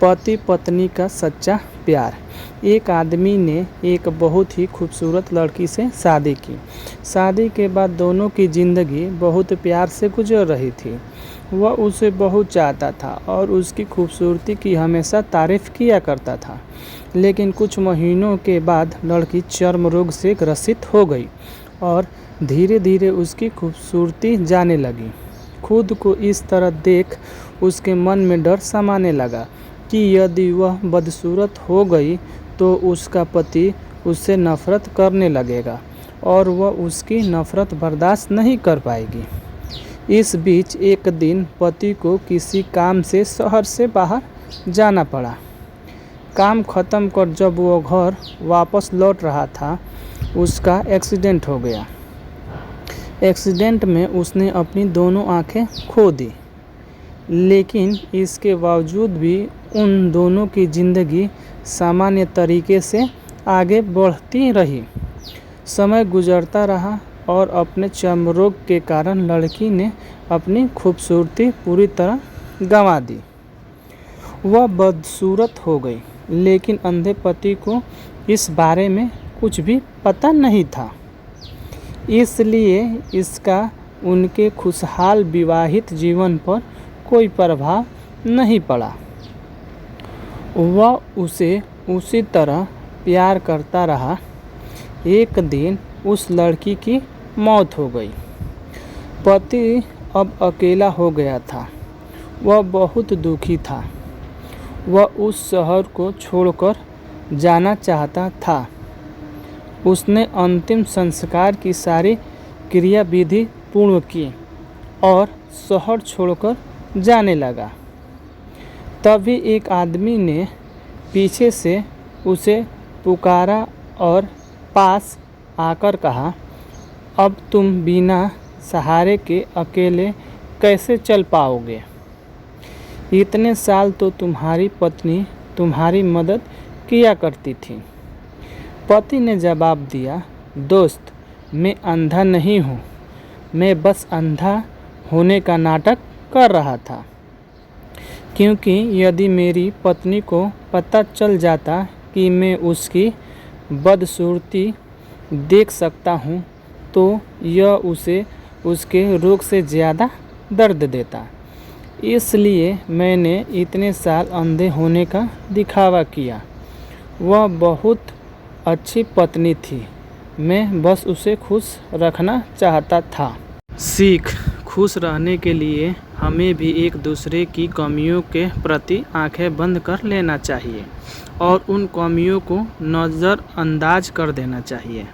पति पत्नी का सच्चा प्यार। एक आदमी ने एक बहुत ही खूबसूरत लड़की से शादी की। शादी के बाद दोनों की ज़िंदगी बहुत प्यार से गुजर रही थी। वह उसे बहुत चाहता था और उसकी खूबसूरती की हमेशा तारीफ़ किया करता था। लेकिन कुछ महीनों के बाद लड़की चर्म रोग से ग्रसित हो गई और धीरे धीरे उसकी खूबसूरती जाने लगी। खुद को इस तरह देख उसके मन में डर समाने लगा कि यदि वह बदसूरत हो गई तो उसका पति उससे नफरत करने लगेगा और वह उसकी नफरत बर्दाश्त नहीं कर पाएगी। इस बीच एक दिन पति को किसी काम से शहर से बाहर जाना पड़ा। काम खत्म कर जब वो घर वापस लौट रहा था, उसका एक्सीडेंट हो गया। एक्सीडेंट में उसने अपनी दोनों आंखें खो दी, लेकिन इसके बावजूद भी उन दोनों की ज़िंदगी सामान्य तरीके से आगे बढ़ती रही। समय गुजरता रहा और अपने चर्म रोग के कारण लड़की ने अपनी खूबसूरती पूरी तरह गंवा दी। वह बदसूरत हो गई, लेकिन अंधे पति को इस बारे में कुछ भी पता नहीं था, इसलिए इसका उनके खुशहाल विवाहित जीवन पर कोई प्रभाव नहीं पड़ा। वह उसे उसी तरह प्यार करता रहा। एक दिन उस लड़की की मौत हो गई। पति अब अकेला हो गया था। वह बहुत दुखी था। वह उस शहर को छोड़कर जाना चाहता था। उसने अंतिम संस्कार की सारी क्रियाविधि पूर्ण की और शहर छोड़कर जाने लगा। तभी एक आदमी ने पीछे से उसे पुकारा और पास आकर कहा, अब तुम बिना सहारे के अकेले कैसे चल पाओगे? इतने साल तो तुम्हारी पत्नी तुम्हारी मदद किया करती थी। पति ने जवाब दिया, दोस्त, मैं अंधा नहीं हूँ, मैं बस अंधा होने का नाटक कर रहा था। क्योंकि यदि मेरी पत्नी को पता चल जाता कि मैं उसकी बदसूरती देख सकता हूँ तो यह उसे उसके रोग से ज़्यादा दर्द देता। इसलिए मैंने इतने साल अंधे होने का दिखावा किया। वह बहुत अच्छी पत्नी थी, मैं बस उसे खुश रखना चाहता था। सीख: खुश रहने के लिए हमें भी एक दूसरे की कमियों के प्रति आंखें बंद कर लेना चाहिए और उन कमियों को नज़रअंदाज कर देना चाहिए।